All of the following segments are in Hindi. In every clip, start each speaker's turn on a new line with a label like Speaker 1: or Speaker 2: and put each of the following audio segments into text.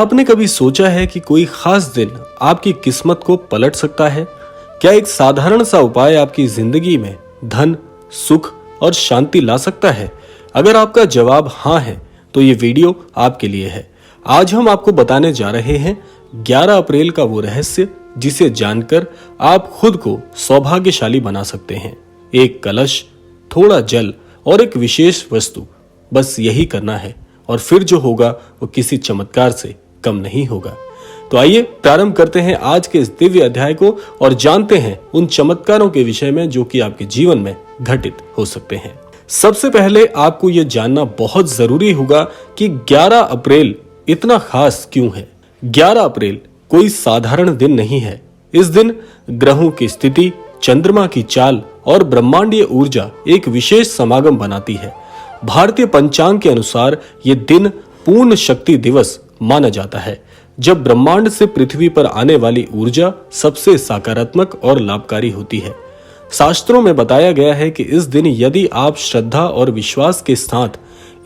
Speaker 1: आपने कभी सोचा है कि कोई खास दिन आपकी किस्मत को पलट सकता है? क्या एक साधारण सा उपाय आपकी जिंदगी में धन, सुख और शांति ला सकता है? अगर आपका जवाब हाँ है तो ये वीडियो आपके लिए है। आज हम आपको बताने जा रहे हैं 11 अप्रैल का वो रहस्य जिसे जानकर आप खुद को सौभाग्यशाली बना सकते हैं। एक कलश, थोड़ा जल और एक विशेष वस्तु, बस यही करना है और फिर जो होगा वो किसी चमत्कार से कम नहीं होगा। तो आइए प्रारंभ करते हैं आज के इस दिव्य अध्याय को और जानते हैं उन चमत्कारों के विषय में जो कि आपके जीवन में घटित हो सकते हैं। सबसे पहले आपको यह जानना बहुत जरूरी होगा कि 11 अप्रैल इतना खास क्यों है। 11 अप्रैल कोई साधारण दिन नहीं है। इस दिन ग्रहों की स्थिति, चंद्रमा की चाल और ब्रह्मांडीय ऊर्जा एक विशेष समागम बनाती है। भारतीय पंचांग के अनुसार यह दिन पूर्ण शक्ति दिवस माना जाता है, जब ब्रह्मांड से पृथ्वी पर आने वाली ऊर्जा सबसे सकारात्मक और लाभकारी होती है। शास्त्रों में बताया गया है कि इस दिन यदि आप श्रद्धा और विश्वास के साथ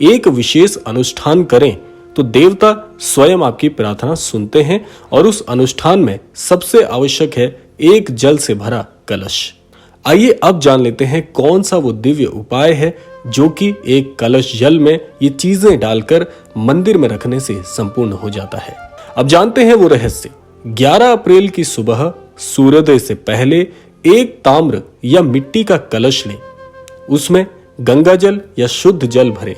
Speaker 1: एक विशेष अनुष्ठान करें तो देवता स्वयं आपकी प्रार्थना सुनते हैं और उस अनुष्ठान में सबसे आवश्यक है एक जल से भरा कलश। आइए अब जान लेते हैं कौन सा वो दिव्य उपाय है जो कि एक कलश जल में ये चीजें डालकर मंदिर में रखने से संपूर्ण हो जाता है। अब जानते हैं वो रहस्य। 11 अप्रैल की सुबह सूर्योदय से पहले एक ताम्र या मिट्टी का कलश लें, उसमें गंगा जल या शुद्ध जल भरें,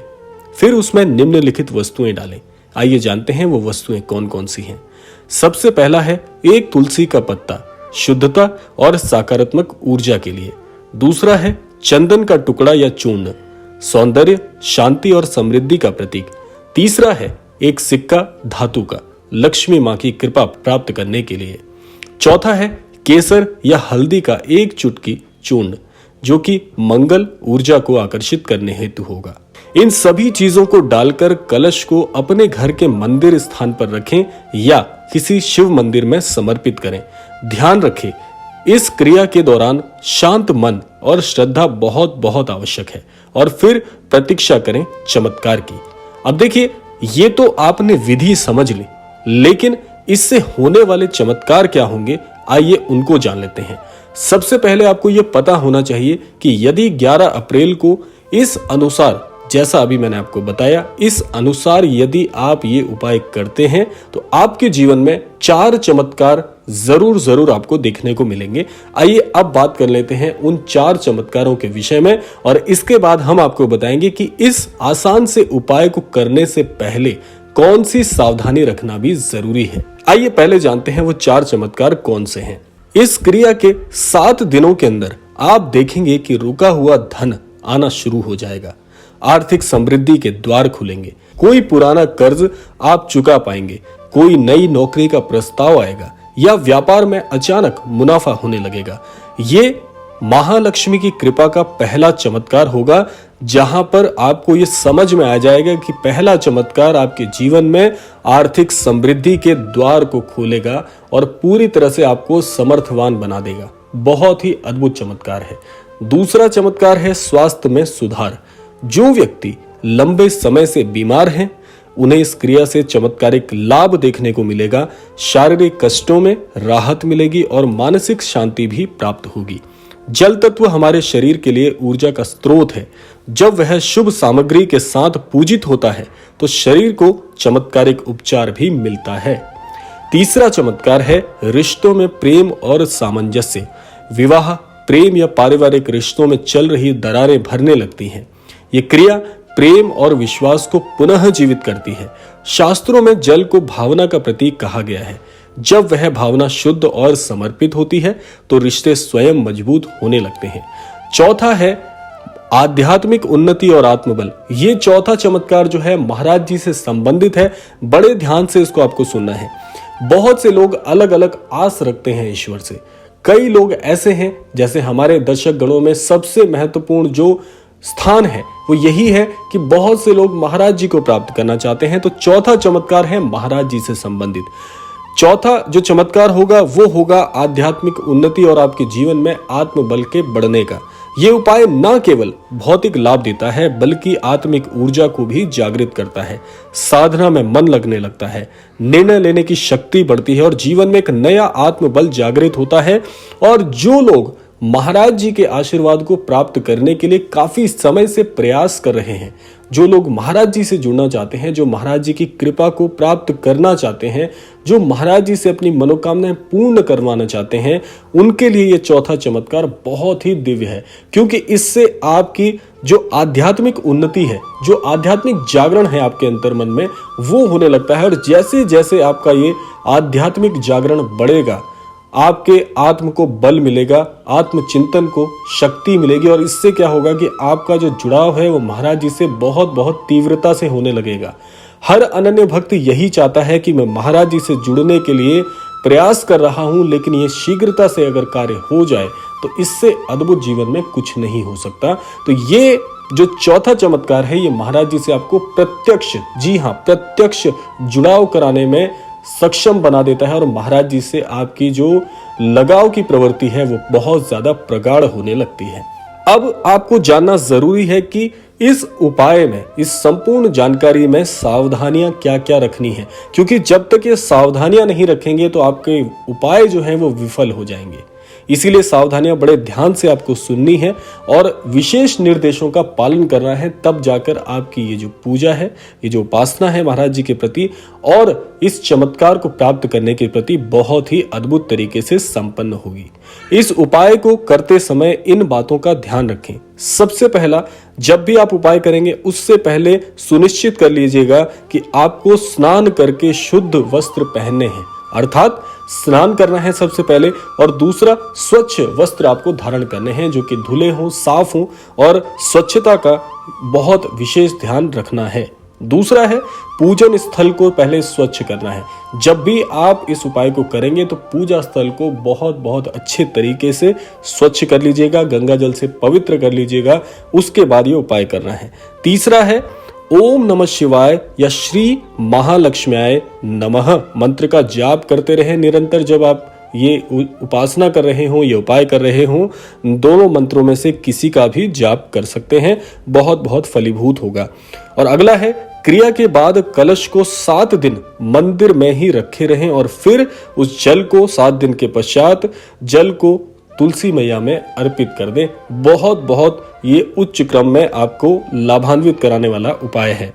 Speaker 1: फिर उसमें निम्नलिखित वस्तुएं डालें। आइए जानते हैं वो वस्तुएं कौन कौन सी हैं। सबसे पहला है एक तुलसी का पत्ता, शुद्धता और सकारात्मक ऊर्जा के लिए। दूसरा है चंदन का टुकड़ा या चूर्ण, सौंदर्य, शांति और समृद्धि का प्रतीक। तीसरा है एक सिक्का धातु का, लक्ष्मी मां की कृपा प्राप्त करने के लिए। चौथा है केसर या हल्दी का एक चुटकी चूर्ण, जो कि मंगल ऊर्जा को आकर्षित करने हेतु होगा। इन सभी चीजों को डालकर कलश को अपने घर के मंदिर स्थान पर रखें या किसी शिव मंदिर में समर्पित करें। ध्यान रखें, इस क्रिया के दौरान शांत मन और श्रद्धा बहुत बहुत आवश्यक है और फिर प्रतीक्षा करें चमत्कार की। अब देखिए, ये तो आपने विधि समझ ली, लेकिन इससे होने वाले चमत्कार क्या होंगे, आइए उनको जान लेते हैं। सबसे पहले आपको यह पता होना चाहिए कि यदि 11 अप्रैल को इस अनुसार, जैसा अभी मैंने आपको बताया, इस अनुसार यदि आप ये उपाय करते हैं तो आपके जीवन में 4 चमत्कार जरूर आपको देखने को मिलेंगे। आइए अब बात कर लेते हैं उन 4 चमत्कारों के विषय में और इसके बाद हम आपको बताएंगे कि इस आसान से उपाय को करने से पहले कौन सी सावधानी रखना भी जरूरी है। आइए पहले जानते हैं वो 4 चमत्कार कौन से हैं। इस क्रिया के 7 दिनों के अंदर आप देखेंगे कि रुका हुआ धन आना शुरू हो जाएगा, आर्थिक समृद्धि के द्वार खुलेंगे, कोई पुराना कर्ज आप चुका पाएंगे, कोई नई नौकरी का प्रस्ताव आएगा या व्यापार में अचानक मुनाफा होने लगेगा। ये महालक्ष्मी की कृपा का पहला चमत्कार होगा, जहां पर आपको ये समझ में आ जाएगा कि पहला चमत्कार आपके जीवन में आर्थिक समृद्धि के द्वार को खोलेगा और पूरी तरह से आपको समर्थवान बना देगा। बहुत ही अद्भुत चमत्कार है। दूसरा चमत्कार है स्वास्थ्य में सुधार। जो व्यक्ति लंबे समय से बीमार हैं, उन्हें इस क्रिया से चमत्कारिक लाभ देखने को मिलेगा। शारीरिक कष्टों में राहत मिलेगी और मानसिक शांति भी प्राप्त होगी। जल तत्व हमारे शरीर के लिए ऊर्जा का स्रोत है। जब वह शुभ सामग्री के साथ पूजित होता है तो शरीर को चमत्कारिक उपचार भी मिलता है। तीसरा चमत्कार है रिश्तों में प्रेम और सामंजस्य। विवाह, प्रेम या पारिवारिक रिश्तों में चल रही दरारें भरने लगती हैं। ये क्रिया प्रेम और विश्वास को पुनः जीवित करती है। शास्त्रों में जल को भावना का प्रतीक कहा गया है। जब वह भावना शुद्ध और समर्पित होती है तो रिश्ते स्वयं मजबूत होने लगते हैं। चौथा है आध्यात्मिक उन्नति और आत्मबल। ये चौथा चमत्कार जो है महाराज जी से संबंधित है। बड़े ध्यान से इसको आपको सुनना है। बहुत से लोग अलग अलग आस रखते हैं ईश्वर से। कई लोग ऐसे हैं, जैसे हमारे दर्शक गणों में सबसे महत्वपूर्ण जो स्थान है वो यही है कि बहुत से लोग महाराज जी को प्राप्त करना चाहते हैं। तो चौथा चमत्कार है महाराज जी से संबंधित। चौथा जो चमत्कार होगा वो होगा आध्यात्मिक उन्नति और आपके जीवन में आत्मबल के बढ़ने का। ये उपाय न केवल भौतिक लाभ देता है बल्कि आत्मिक ऊर्जा को भी जागृत करता है। साधना में मन लगने लगता है, निर्णय लेने की शक्ति बढ़ती है और जीवन में एक नया आत्मबल जागृत होता है। और जो लोग महाराज जी के आशीर्वाद को प्राप्त करने के लिए काफी समय से प्रयास कर रहे हैं, जो लोग महाराज जी से जुड़ना चाहते हैं, जो महाराज जी की कृपा को प्राप्त करना चाहते हैं, जो महाराज जी से अपनी मनोकामनाएं पूर्ण करवाना चाहते हैं, उनके लिए यह चौथा चमत्कार बहुत ही दिव्य है। क्योंकि इससे आपकी जो आध्यात्मिक उन्नति है, जो आध्यात्मिक जागरण है आपके अंतर मन में, वो होने लगता है। और जैसे जैसे आपका ये आध्यात्मिक जागरण बढ़ेगा, आपके आत्म को बल मिलेगा, आत्मचिंतन को शक्ति मिलेगी। और इससे क्या होगा कि आपका जो जुड़ाव है वो महाराज जी से बहुत बहुत तीव्रता से होने लगेगा। हर अनन्य भक्त यही चाहता है कि मैं महाराज जी से जुड़ने के लिए प्रयास कर रहा हूं, लेकिन ये शीघ्रता से अगर कार्य हो जाए तो इससे अद्भुत जीवन में कुछ नहीं हो सकता। तो ये जो चौथा चमत्कार है, ये महाराज जी से आपको प्रत्यक्ष, जी हाँ, प्रत्यक्ष जुड़ाव कराने में सक्षम बना देता है। और महाराज जी से आपकी जो लगाव की प्रवृत्ति है वो बहुत ज्यादा प्रगाढ़ होने लगती है। अब आपको जानना जरूरी है कि इस उपाय में, इस संपूर्ण जानकारी में सावधानियां क्या क्या रखनी है, क्योंकि जब तक ये सावधानियां नहीं रखेंगे तो आपके उपाय जो है वो विफल हो जाएंगे। इसीलिए सावधानियां बड़े ध्यान से आपको सुननी है और विशेष निर्देशों का पालन करना है, तब जाकर आपकी ये जो पूजा है, ये जो उपासना है महाराज जी के प्रति और इस चमत्कार को प्राप्त करने के प्रति बहुत ही अद्भुत तरीके से संपन्न होगी। इस उपाय को करते समय इन बातों का ध्यान रखें। सबसे पहला, जब भी आप उपाय करेंगे उससे पहले सुनिश्चित कर लीजिएगा कि आपको स्नान करके शुद्ध वस्त्र पहनने हैं, अर्थात स्नान करना है सबसे पहले। और दूसरा, स्वच्छ वस्त्र आपको धारण करने हैं जो कि धुले हों, साफ हों, और स्वच्छता का बहुत विशेष ध्यान रखना है। दूसरा है, पूजन स्थल को पहले स्वच्छ करना है। जब भी आप इस उपाय को करेंगे तो पूजा स्थल को बहुत बहुत अच्छे तरीके से स्वच्छ कर लीजिएगा, गंगा जल से पवित्र कर लीजिएगा, उसके बाद ये उपाय करना है। तीसरा है, ओम नमः शिवाय या श्री महालक्ष्म्याय नमः मंत्र का जाप करते रहें निरंतर। जब आप ये उपासना कर रहे हो, ये उपाय कर रहे हो, दोनों मंत्रों में से किसी का भी जाप कर सकते हैं, बहुत बहुत फलीभूत होगा। और अगला है, क्रिया के बाद कलश को 7 दिन मंदिर में ही रखे रहें और फिर उस जल को 7 दिन के पश्चात जल को तुलसी मैया में अर्पित कर दें। बहुत बहुत ये उच्च क्रम में आपको लाभान्वित कराने वाला उपाय है।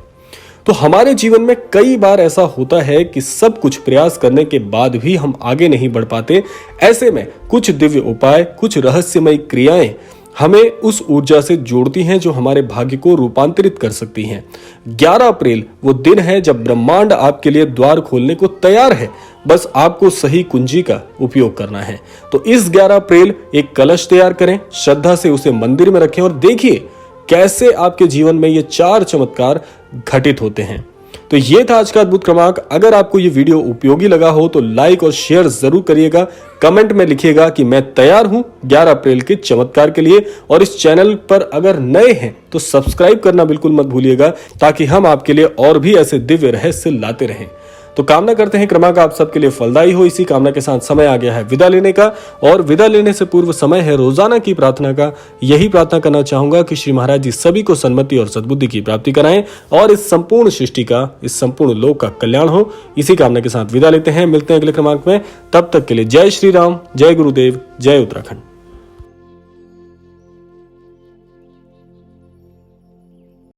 Speaker 1: तो हमारे जीवन में कई बार ऐसा होता है कि सब कुछ प्रयास करने के बाद भी हम आगे नहीं बढ़ पाते। ऐसे में कुछ दिव्य उपाय, कुछ रहस्यमय क्रियाएं हमें उस ऊर्जा से जोड़ती हैं जो हमारे भाग्य को रूपांतरित कर सकती हैं। 11 अप्रैल वो दिन है जब ब्रह्मांड आपके लिए द्वार खोलने को तैयार है, बस आपको सही कुंजी का उपयोग करना है। तो इस 11 अप्रैल एक कलश तैयार करें, श्रद्धा से उसे मंदिर में रखें और देखिए कैसे आपके जीवन में ये 4 चमत्कार घटित होते हैं। तो ये था आज का अद्भुत क्रमांक। अगर आपको ये वीडियो उपयोगी लगा हो तो लाइक और शेयर जरूर करिएगा। कमेंट में लिखिएगा कि मैं तैयार हूं 11 अप्रैल के चमत्कार के लिए। और इस चैनल पर अगर नए हैं तो सब्सक्राइब करना बिल्कुल मत भूलिएगा, ताकि हम आपके लिए और भी ऐसे दिव्य रहस्य लाते रहें। तो कामना करते हैं क्रमांक आप सबके लिए फलदायी हो। इसी कामना के साथ समय आ गया है विदा लेने का, और विदा लेने से पूर्व समय है रोजाना की प्रार्थना का। यही प्रार्थना करना चाहूंगा कि श्री महाराज जी सभी को सन्मति और सद्बुद्धि की प्राप्ति कराएं और इस संपूर्ण सृष्टि का, इस संपूर्ण लोक का कल्याण हो। इसी कामना के साथ विदा लेते हैं, मिलते हैं अगले क्रमांक में। तब तक के लिए जय श्री राम, जय गुरुदेव, जय उत्तराखंड।